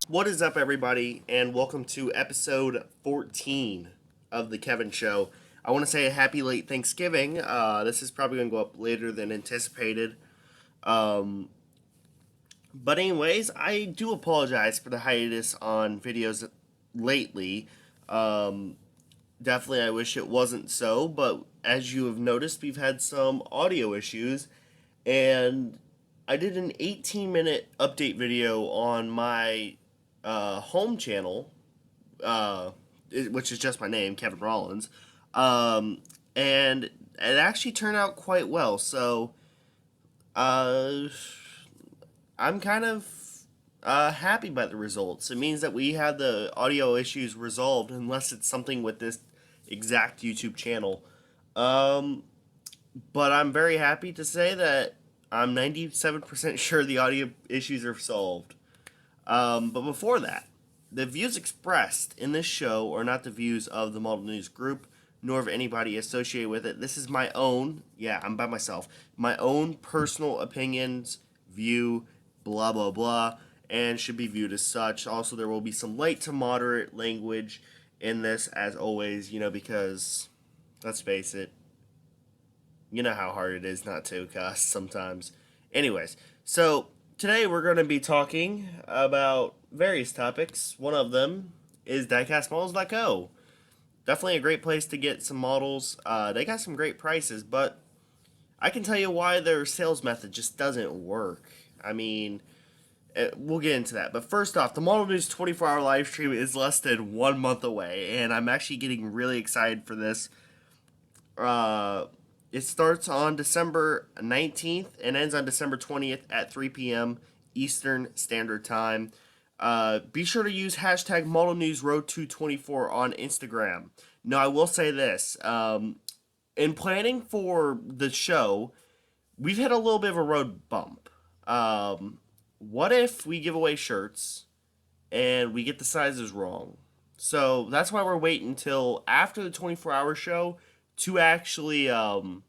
What is up, everybody, and welcome to episode 14 of the Kevin Show. I want to say a happy late Thanksgiving. This is probably going to go up later than anticipated. Um, but, anyways, I do apologize for the hiatus on videos lately. Um, Definitely, I wish it wasn't so, but as you have noticed, we've had some audio issues, and I did an 18-minute update video on my home channel, uh, which is just my name, Kevin Rollins, um, and it actually turned out quite well. So uh, I'm kind of happy by the results. It means that we had the audio issues resolved, unless it's something with this exact YouTube channel. Um, but I'm very happy to say that I'm 97% sure the audio issues are solved. But before that, the views expressed in this show are not the views of the Model News Group, nor of anybody associated with it. This is my own, yeah, I'm by myself, my own personal opinions, view, blah, blah, blah, and should be viewed as such. Also, there will be some light to moderate language in this, as always, because, let's face it, you know how hard it is not to cuss sometimes. Anyways, so today we're going to be talking about various topics. One of them is diecastmodels.co. Definitely a great place to get some models. They got some great prices, but I can tell you why their sales method just doesn't work. I mean, we'll get into that. But first off, the Model News 24-hour live stream is less than 1 month away, and I'm actually getting really excited for this. Uh, it starts on December 19th and ends on December 20th at 3 p.m. Eastern Standard Time. Be sure to use hashtag Model News Road to 24 on Instagram. Now, I will say this. In planning for the show, we've hit a little bit of a road bump. What if we give away shirts and we get the sizes wrong? So that's why we're waiting until after the 24-hour show to actually to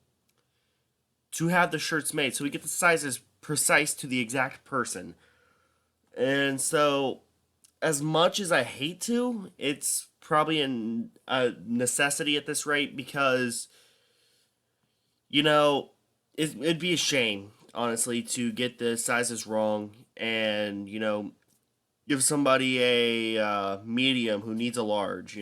have the shirts made, so we get the sizes precise to the exact person. And so, as much as I hate to, it's probably a necessity at this rate because you know it'd be a shame, honestly, to get the sizes wrong and give somebody a medium who needs a large.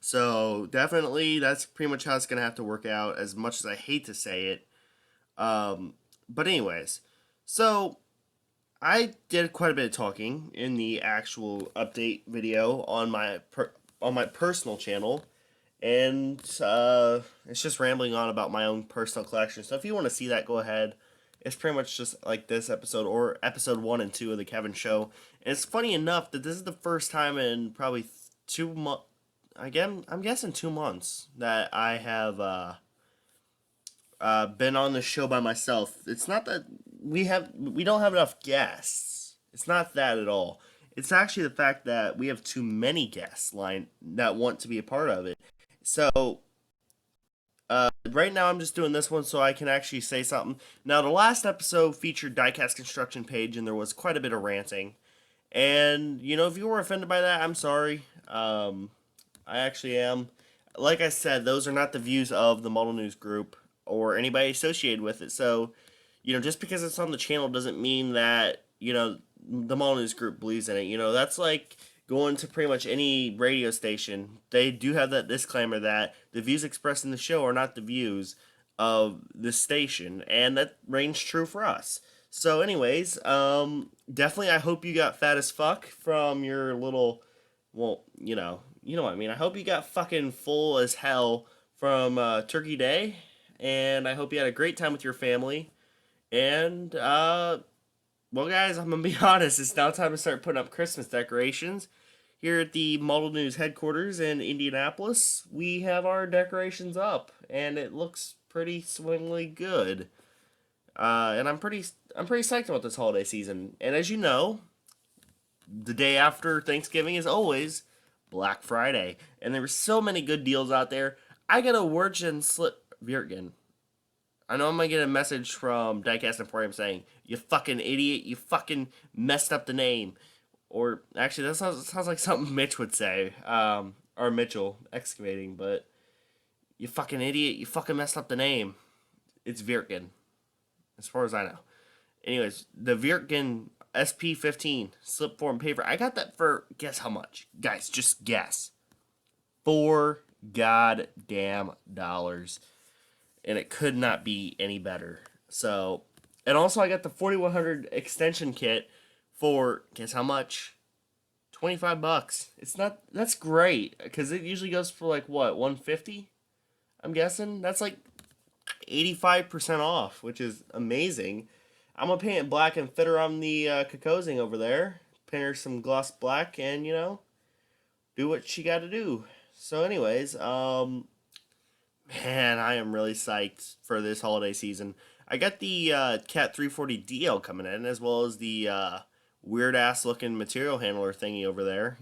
So definitely, that's pretty much how it's gonna have to work out. As much as I hate to say it, but anyways, so I did quite a bit of talking in the actual update video on my personal channel, and it's just rambling on about my own personal collection. So if you want to see that, go ahead. It's pretty much just like this episode or episode 1 and 2 of the Kevin Show. And it's funny enough that this is the first time in probably 2 months. Again, I'm guessing 2 months that I have been on the show by myself. It's not that we don't have enough guests. It's not that at all. It's actually the fact that we have too many guests line that want to be a part of it. So right now I'm just doing this one so I can actually say something. Now the last episode featured Diecast Construction Page, and there was quite a bit of ranting. And if you were offended by that, I'm sorry. I actually am. Like I said, those are not the views of the Model News Group or anybody associated with it. So, just because it's on the channel doesn't mean that, the Model News Group believes in it. That's like going to pretty much any radio station. They do have that disclaimer that the views expressed in the show are not the views of the station, and that reigns true for us. So, anyways, definitely I hope you got fat as fuck from your little, well, you know what I mean. I hope you got fucking full as hell from Turkey Day, and I hope you had a great time with your family. And well, guys, I'm gonna be honest. It's now time to start putting up Christmas decorations. Here at the Model News headquarters in Indianapolis, we have our decorations up, and it looks pretty swingly good. And I'm pretty psyched about this holiday season. And as you know, the day after Thanksgiving is always Black Friday, and there were so many good deals out there. I got a Wirtgen slip Wirtgen. I know I'm gonna get a message from Diecast Emporium saying, "You fucking idiot! You fucking messed up the name." Or actually, that sounds like something Mitch would say, or Mitchell Excavating. But you fucking idiot, you fucking messed up the name. It's Virkin, as far as I know. Anyways, the Virkin SP15 slip form paper. I got that for, guess how much? Guys, just guess. $4 dollars. And it could not be any better. So, and also I got the 4100 extension kit for, guess how much? $25. It's not, that's great, because it usually goes for like what, 150? I'm guessing that's like 85% off, which is amazing. I'm gonna paint it black and fit her on the Kokosing over there. Paint her some gloss black, and do what she got to do. So, anyways, man, I am really psyched for this holiday season. I got the Cat 340 DL coming in, as well as the weird ass looking material handler thingy over there.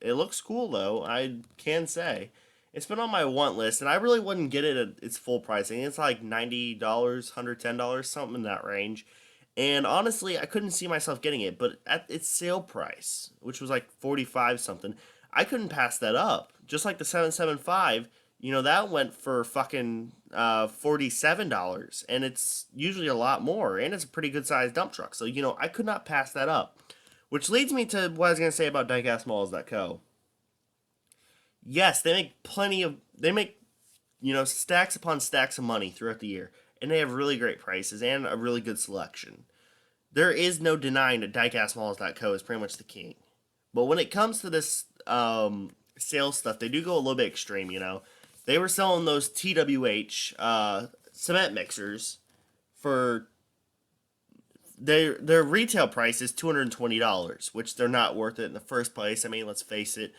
It looks cool though, I can say. It's been on my want list, and I really wouldn't get it at its full pricing. It's like $90, $110, something in that range. And honestly, I couldn't see myself getting it, but at its sale price, which was like 45 something, I couldn't pass that up. Just like the 775, that went for fucking $47, and it's usually a lot more, and it's a pretty good sized dump truck. So, I could not pass that up. Which leads me to what I was going to say about diecastmalls.co. Yes, they make stacks upon stacks of money throughout the year, and they have really great prices and a really good selection. There is no denying that diecastmalls.co is pretty much the king. But when it comes to this sales stuff, they do go a little bit extreme, They were selling those TWH cement mixers for their retail price is $220, which they're not worth it in the first place. I mean, let's face it.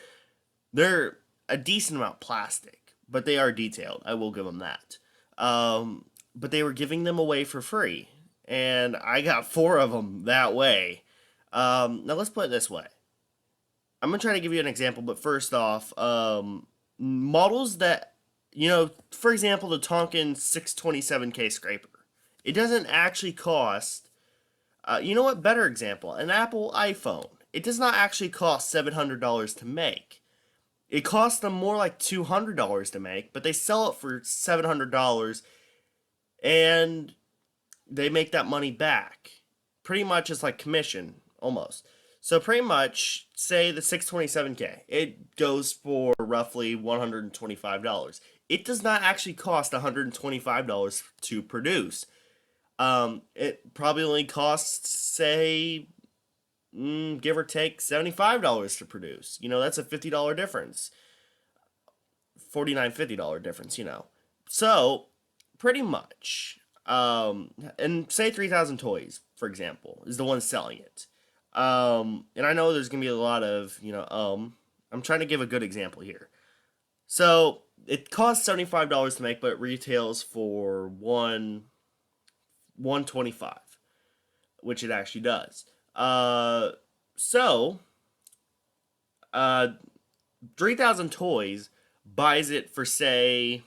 They're a decent amount plastic, but they are detailed. I will give them that. But they were giving them away for free, and I got 4 of them that way. Now let's put it this way. I'm gonna try to give you an example, but first off, models that, for example, the Tonkin 627K scraper. It doesn't actually cost. Better example, an Apple iPhone. It does not actually cost $700 to make. It costs them more like $200 to make, but they sell it for $700, and they make that money back. Pretty much it's like commission, almost. So pretty much, say the 627K, it goes for roughly $125. It does not actually cost $125 to produce. It probably only costs, say, give or take $75 to produce. That's a $50 difference. $49, $50 difference, So, pretty much. And say 3,000 Toys, for example, is the one selling it. And I know there's going to be a lot of, I'm trying to give a good example here. So, it costs $75 to make, but it retails for $125, which it actually does. 3,000 Toys buys it for, say,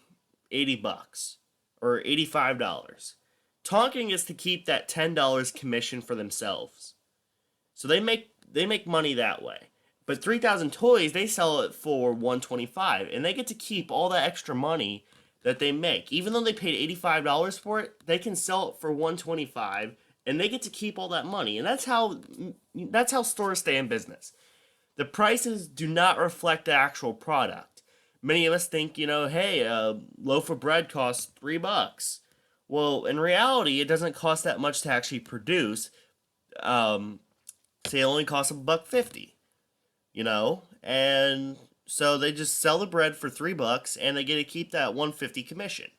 $80 or $85. Tonkin gets to keep that $10 commission for themselves. So they make money that way. But 3,000 Toys, they sell it for $125, and they get to keep all that extra money that they make. Even though they paid $85 for it, they can sell it for $125. And they get to keep all that money. And that's how stores stay in business. The prices do not reflect the actual product. Many of us think, hey, a loaf of bread costs $3. Well, in reality, it doesn't cost that much to actually produce. Say it only costs $1.50. And so they just sell the bread for $3, and they get to keep that $1.50 commission.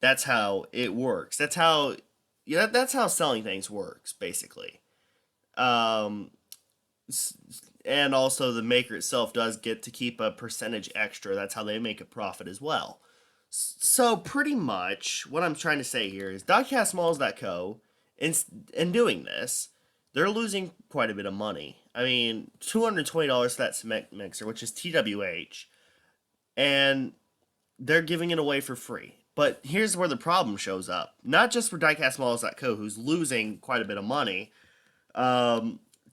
That's how it works. That's how selling things works, basically. And also the maker itself does get to keep a percentage extra. That's how they make a profit as well. So pretty much what I'm trying to say here is diecastmalls.co, in doing this, they're losing quite a bit of money. I mean, $220 for that cement mixer, which is TWH, and they're giving it away for free. But here's where the problem shows up. Not just for diecastmalls.co, who's losing quite a bit of money.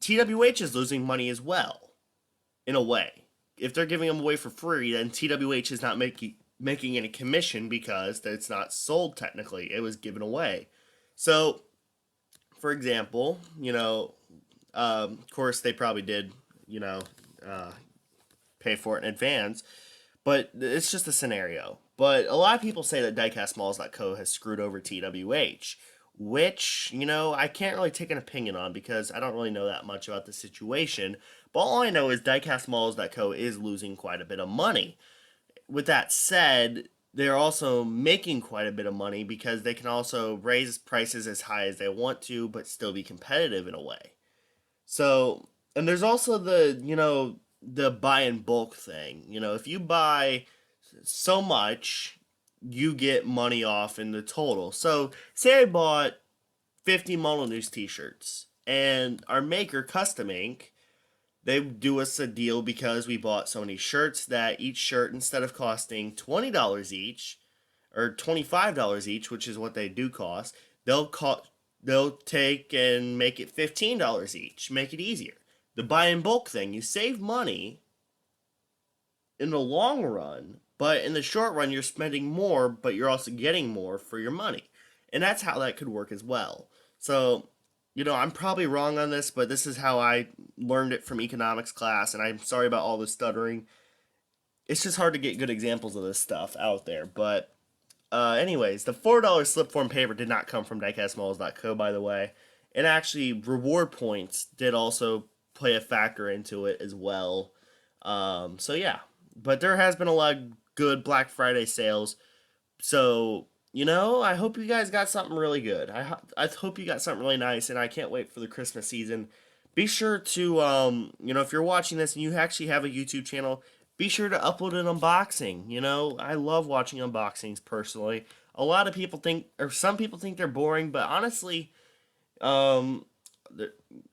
TWH is losing money as well, in a way. If they're giving them away for free, then TWH is not making any commission because it's not sold technically. It was given away. So, for example, of course they probably did, uh, pay for it in advance, but it's just a scenario. But a lot of people say that diecastmalls.co has screwed over TWH, which, I can't really take an opinion on because I don't really know that much about the situation. But all I know is diecastmalls.co is losing quite a bit of money. With that said, they're also making quite a bit of money because they can also raise prices as high as they want to, but still be competitive in a way. So, and there's also the buy in bulk thing. If you buy so much, you get money off in the total. So, say I bought 50 Mono News t-shirts, and our maker, Custom Ink, they do us a deal because we bought so many shirts that each shirt, instead of costing $20 each, or $25 each, which is what they do cost, they'll take and make it $15 each, make it easier. The buy in bulk thing, you save money in the long run, but in the short run, you're spending more, but you're also getting more for your money. And that's how that could work as well. So, I'm probably wrong on this, but this is how I learned it from economics class, and I'm sorry about all the stuttering. It's just hard to get good examples of this stuff out there. But, anyways, the $4 slip form paper did not come from diecastmalls.co, by the way. And actually, reward points did also play a factor into it as well. So, yeah. But there has been a lot of good Black Friday sales. So, I hope you guys got something really good. I hope you got something really nice, and I can't wait for the Christmas season. Be sure to, if you're watching this and you actually have a YouTube channel, be sure to upload an unboxing. I love watching unboxings personally. A lot of people some people think they're boring, but honestly, a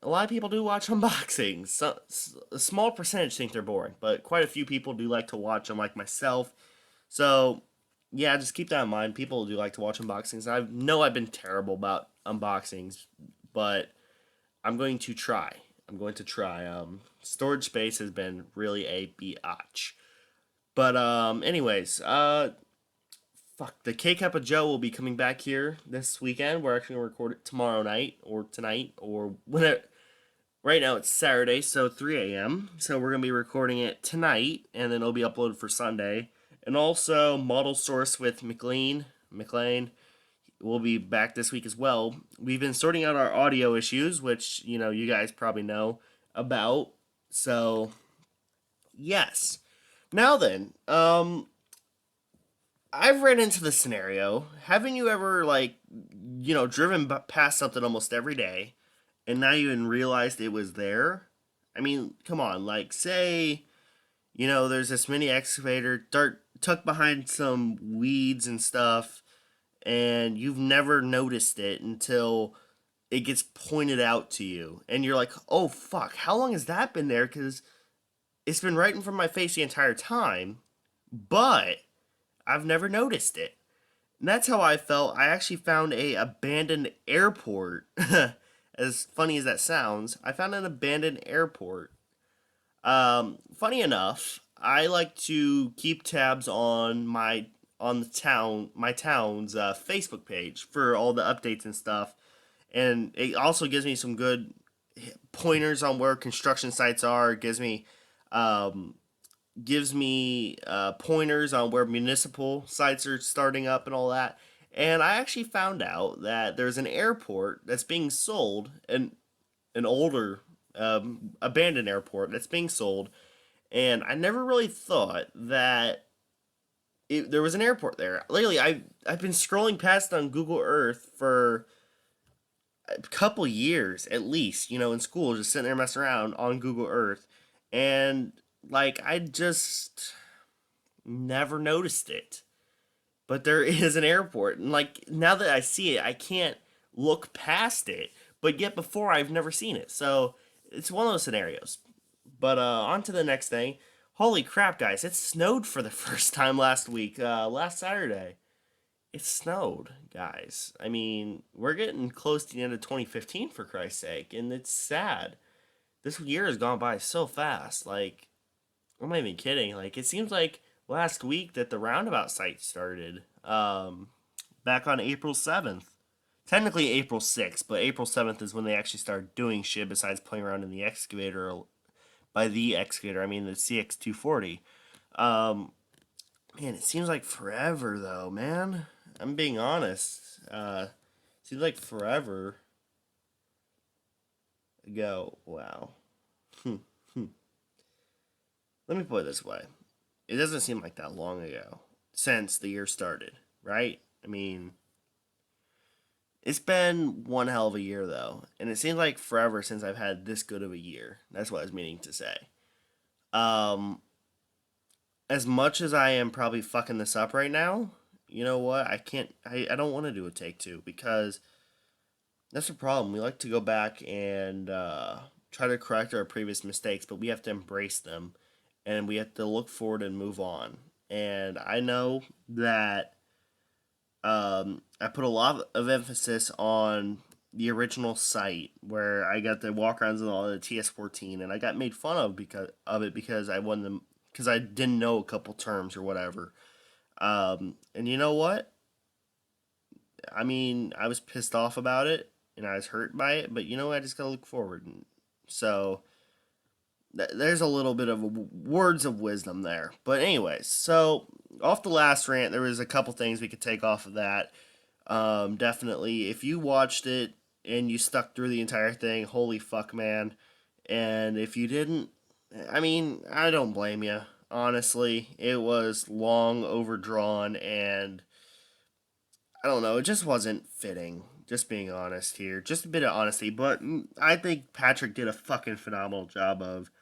lot of people do watch unboxings. A small percentage think they're boring, but quite a few people do like to watch them, like myself. So, yeah, just keep that in mind. People do like to watch unboxings. I know I've been terrible about unboxings, but I'm going to try. Storage space has been really a biatch. But anyways, the K Cup of Joe will be coming back here this weekend. We're actually gonna record it tomorrow night or tonight or whenever. Right now it's Saturday, so 3 a.m. So we're gonna be recording it tonight, and then it'll be uploaded for Sunday. And also, Model Source with McLean will be back this week as well. We've been sorting out our audio issues, which, you guys probably know about. So, yes. Now then, I've ran into the scenario. Haven't you ever, driven past something almost every day, and now you even realized it was there? I mean, come on, say, there's this mini excavator tucked behind some weeds and stuff, and you've never noticed it until it gets pointed out to you, and you're like, oh fuck, how long has that been there? Because it's been right in front of my face the entire time, but I've never noticed it. And that's how I felt. I actually found a abandoned airport. As funny as that sounds, I found an abandoned airport. Funny enough, I like to keep tabs on my town's Facebook page for all the updates and stuff, and it also gives me some good pointers on where construction sites are. It gives me pointers on where municipal sites are starting up and all that. And I actually found out that there's an airport that's being sold, an older abandoned airport that's being sold, and I never really thought that there was an airport there. Lately, I've been scrolling past on Google Earth for a couple years at least, in school, just sitting there messing around on Google Earth, and I just never noticed it. But there is an airport, and now that I see it, I can't look past it. But yet before, I've never seen it, so it's one of those scenarios. But on to the next thing. Holy crap, guys! It snowed for the first time last week. Last Saturday, it snowed, guys. I mean, we're getting close to the end of 2015 for Christ's sake, and it's sad. this year has gone by so fast. Like, I'm not even kidding. Like, it seems like last week that the roundabout site started. Back on April 7th. Technically April 6th, but April 7th is when they actually started doing shit besides playing around in the excavator. By the excavator, I mean the CX240. Um, Man, it seems like forever though, man. I'm being honest. Seems like forever ago. Wow. Let me put it this way. It doesn't seem like that long ago since the year started, right? I mean, it's been one hell of a year though, and it seems like forever since I've had this good of a year. That's what I was meaning to say. Um, as much as I am probably fucking this up right now, you know what? I can't. I don't want to do a take two because that's the problem. We like to go back and try to correct our previous mistakes, but we have to embrace them and we have to look forward and move on. And I know that I put a lot of emphasis on the original site where I got the walk-arounds and all the TS14, and I got made fun of because I won them because I didn't know a couple terms or whatever. And you know what? I mean, I was pissed off about it and I was hurt by it, but you know what? I just gotta look forward. And so there's a little bit of words of wisdom there. But anyways, so off the last rant, there was a couple things we could take off of that. Definitely, if you watched it and you stuck through the entire thing, holy fuck, man. And if you didn't, I mean, I don't blame you. Honestly, it was long, overdrawn, and I don't know, it just wasn't fitting. Just being honest here, just a bit of honesty. But I think Patrick did a fucking phenomenal job of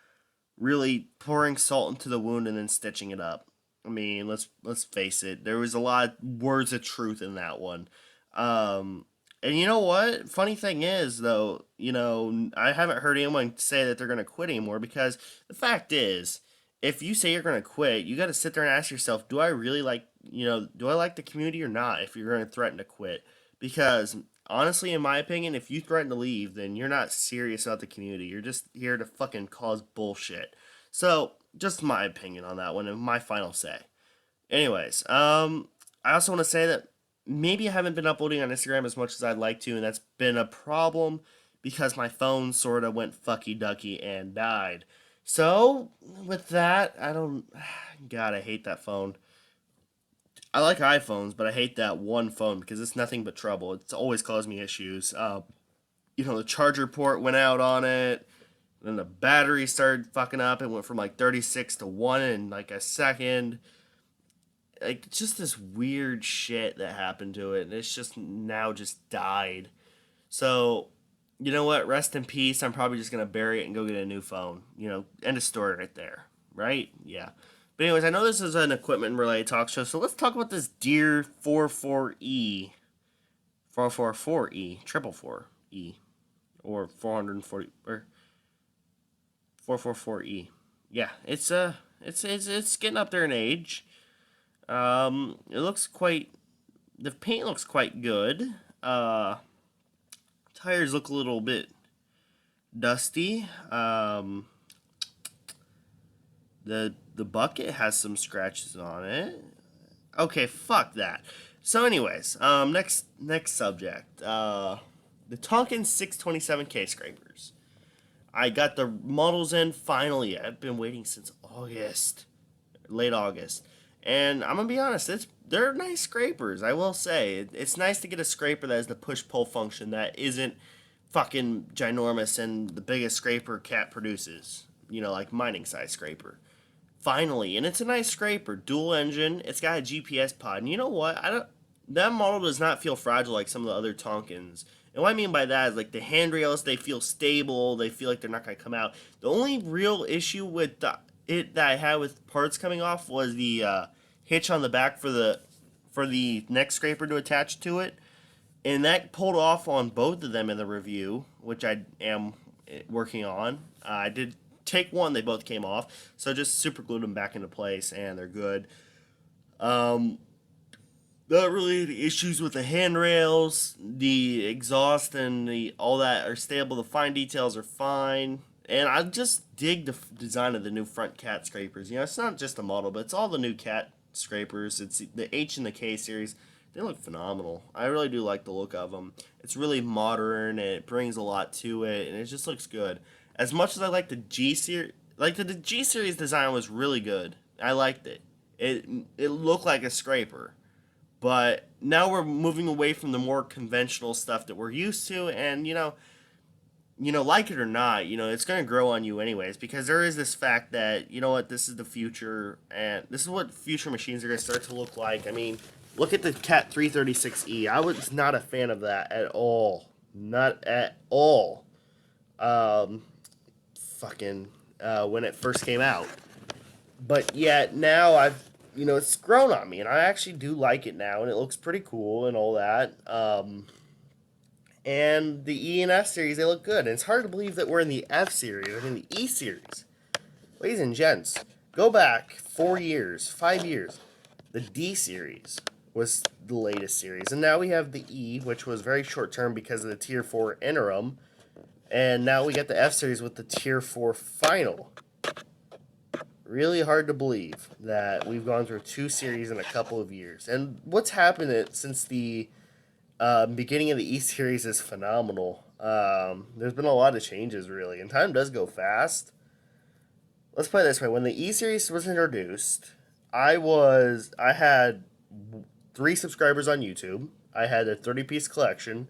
really pouring salt into the wound and then stitching it up. I mean, let's face it. There was a lot of words of truth in that one. Um, and you know what? Funny thing is, though, I haven't heard anyone say that they're gonna quit anymore because the fact is, if you say you're gonna quit, you got to sit there and ask yourself, do I really do I like the community or not? If you're gonna threaten to quit, because honestly, in my opinion, if you threaten to leave, then you're not serious about the community. You're just here to fucking cause bullshit. So, just my opinion on that one and my final say. Anyways, I also want to say that maybe I haven't been uploading on Instagram as much as I'd like to, and that's been a problem because my phone sort of went fucky ducky and died. So, with that, I don't. God, I hate that phone. I like iPhones, but I hate that one phone because it's nothing but trouble. It's always caused me issues. The charger port went out on it. Then the battery started fucking up. It went from like 36 to 1 in like a second. Like, just this weird shit that happened to it. And it's just now just died. So, you know what? Rest in peace. I'm probably just going to bury it and go get a new phone. End of story right there. Right? Yeah. But anyways, I know this is an equipment related talk show, so let's talk about this Deer 44E, 444E, triple four E, or 440 or 444E. Yeah, it's getting up there in age. It looks quite. The paint looks quite good. Tires look a little bit dusty. The bucket has some scratches on it. Okay, fuck that. So, anyways, next subject. The Tonkin 627K scrapers. I got the models in finally. I've been waiting since August, late August, and I'm gonna be honest. They're nice scrapers. I will say it's nice to get a scraper that has the push pull function that isn't fucking ginormous and the biggest scraper Cat produces. Like mining size scraper. Finally, and it's a nice scraper, dual engine. It's got a GPS pod, and you know what? I don't. That model does not feel fragile like some of the other Tonkins. And what I mean by that is like the handrails, they feel stable. They feel like they're not gonna come out. The only real issue with it that I had with parts coming off was the hitch on the back for the neck scraper to attach to it, and that pulled off on both of them in the review, which I am working on. I did take one, they both came off, so just super glued them back into place, and they're good. Not really the issues with the handrails, the exhaust, and the all that are stable. The fine details are fine. And I just dig the design of the new front cat scrapers. It's not just the model, but it's all the new cat scrapers. It's the H and the K series. They look phenomenal. I really do like the look of them. It's really modern and it brings a lot to it, and it just looks good. As much as I like the G series, like the G series design was really good. I liked it. It looked like a scraper. But now we're moving away from the more conventional stuff that we're used to, and like it or not, it's going to grow on you anyways, because there is this fact that, this is the future, and this is what future machines are going to start to look like. I mean, look at the Cat 336E. I was not a fan of that at all. Not at all. Um, when it first came out. But yet now it's grown on me, and I actually do like it now, and it looks pretty cool and all that. And the E and F series, they look good. And it's hard to believe that we're in the F series, in the E series. Ladies and gents, go back 4 years, 5 years. The D series was the latest series. And now we have the E, which was very short term because of the Tier 4 interim. And now we get the F series with the Tier 4 final. Really hard to believe that we've gone through 2 series in a couple of years. And what's happened since the beginning of the E series is phenomenal. There's been a lot of changes, really, and time does go fast. Let's put it this way: when the E series was introduced, I had 3 subscribers on YouTube. I had a 30-piece collection.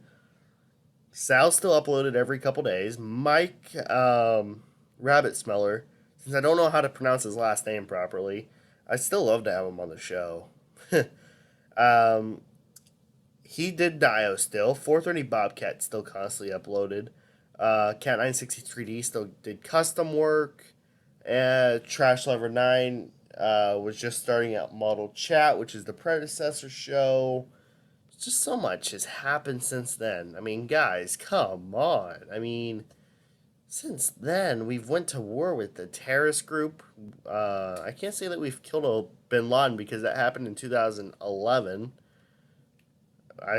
Sal still uploaded every couple days. Mike Rabbit Smeller, since I don't know how to pronounce his last name properly, I still love to have him on the show. He did Dio still. 430 Bobcat still constantly uploaded. Cat 963D still did custom work. Trash Lover 9 was just starting out Model Chat, which is the predecessor show. Just so much has happened since then. I mean, guys, come on. I mean, since then, we've went to war with the terrorist group. I can't say that we've killed a Bin Laden because that happened in 2011. I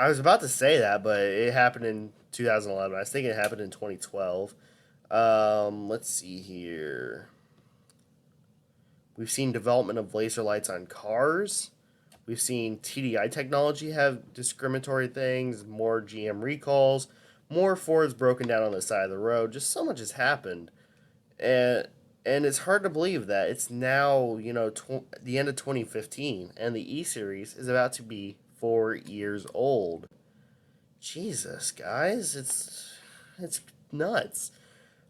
was about to say that, but it happened in 2011. I was thinking it happened in 2012. Let's see here. We've seen development of laser lights on cars. We've seen TDI technology have discriminatory things, more GM recalls, more Fords broken down on the side of the road. Just so much has happened. And it's hard to believe that it's now, the end of 2015, and the E Series is about to be 4 years old. Jesus, guys, it's nuts.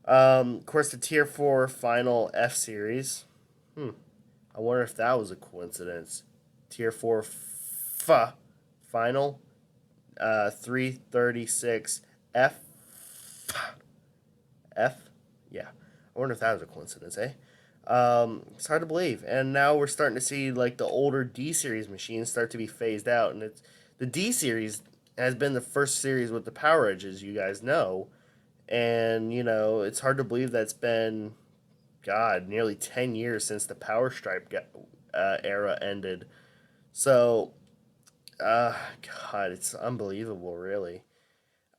Of course, the Tier 4 final F Series. I wonder if that was a coincidence. Tier 4 final 336 F. Yeah. I wonder if that was a coincidence, eh? It's hard to believe. And now we're starting to see like the older D series machines start to be phased out, and the D series has been the first series with the Power Edges, you guys know. And it's hard to believe that's been nearly 10 years since the Power Stripe era ended. So it's unbelievable, really.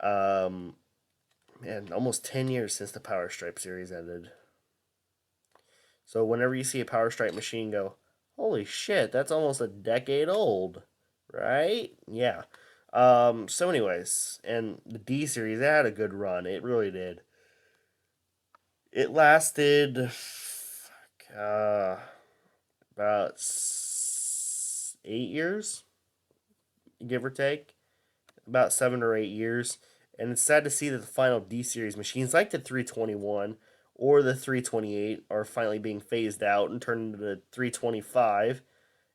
And almost 10 years since the Power Stripe series ended. So whenever you see a Power Stripe machine, go, holy shit, that's almost a decade old, right? Yeah. So anyways, and the D series, it had a good run. It really did. It lasted about 8 years, give or take. About 7 or 8 years. And it's sad to see that the final D series machines like the 321 or the 328 are finally being phased out and turned into the 325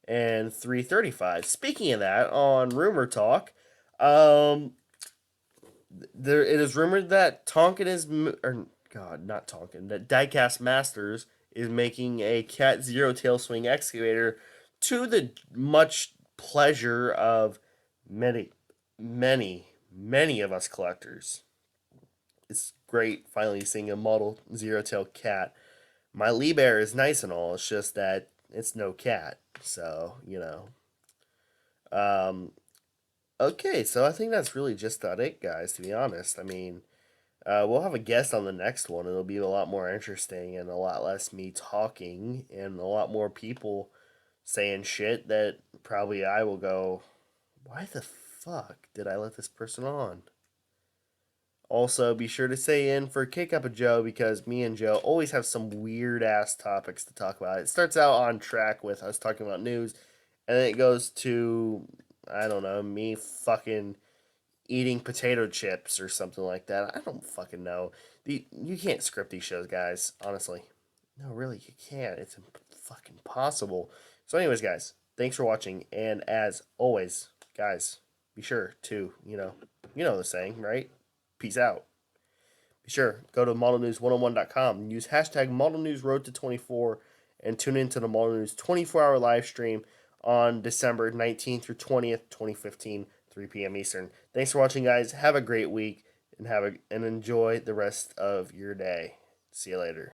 and 335. Speaking of that, on Rumor Talk, it is rumored that that Diecast Masters is making a Cat Zero Tail Swing excavator, to the much pleasure of many of us collectors. It's great finally seeing a model Zero Tail cat. My Lee Bear is nice and all, it's just that it's no cat. So, okay, so I think that's really just about it, guys, to be honest. I mean, We'll have a guest on the next one. It'll be a lot more interesting and a lot less me talking and a lot more people saying shit that probably I will go, why the fuck did I let this person on? Also, be sure to stay in for Kick Up a Joe because me and Joe always have some weird ass topics to talk about. It starts out on track with us talking about news, and then it goes to, I don't know, me fucking eating potato chips or something like that. I don't fucking know. You can't script these shows, guys. Honestly, no, really, you can't. It's fucking possible. So, anyways, guys, thanks for watching, and as always, guys, be sure to you know the saying, right? Peace out. Be sure go to modelnews101.com and use hashtag modelnewsroad to 24 and tune into the Model News 24-hour live stream on December 19th through 20th, 2015, 3 p.m. Eastern. Thanks for watching, guys. Have a great week and enjoy the rest of your day. See you later.